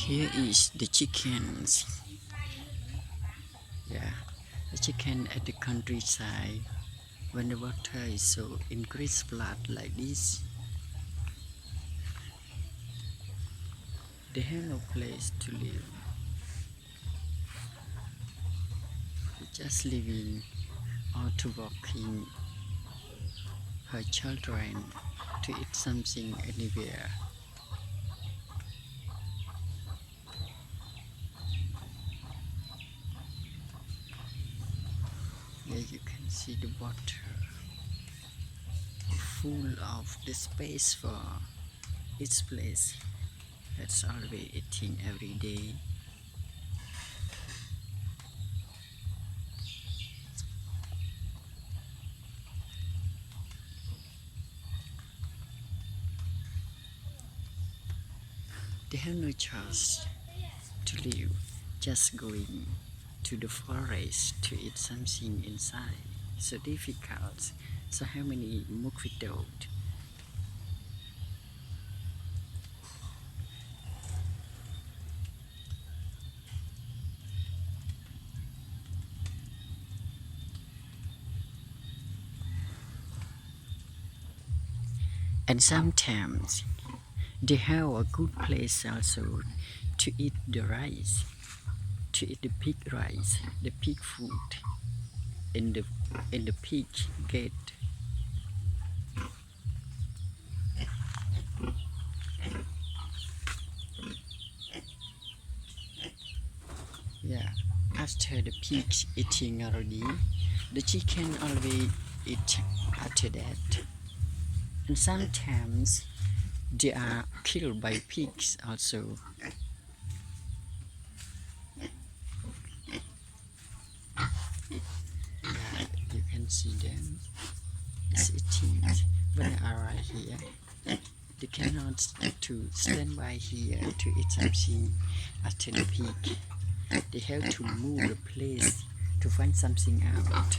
Here is the chickens. Yeah, the chicken at the countryside. When the water is so increased flood like this, they have no place to live. They just living or to walking her children to eat something anywhere. Here you can see the water full of the space for its place. That's always eating every day. They have no choice to live, just going to the forest to eat something inside. So difficult. So how many mosquitoes? And sometimes they have a good place also to eat the rice, to eat the pig rice, the pig food in the pig gate. Yeah, after the pigs eating already, the chicken always eat after that. And sometimes they are killed by pigs also. Yeah, you can see them. It's eating. When they are right here, they cannot to stand by here to eat something after the pig. They have to move the place to find something out.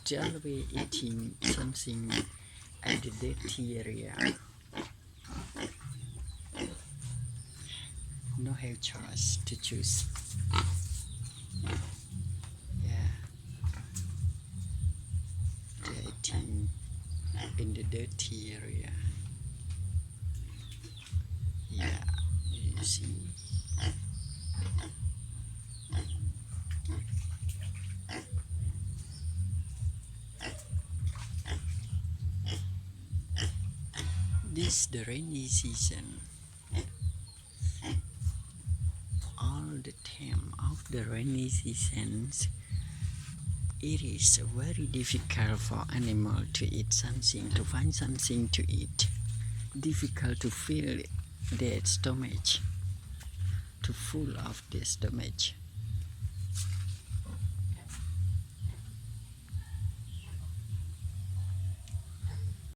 They always eating something at the dirty area. No have choice to choose. Yeah, they're eating in the dirty area. Yeah, you see. This the rainy season. All the time of the rainy seasons, it is very difficult for animal to eat something, to find something to eat. Difficult to fill their stomach, to full of their stomach.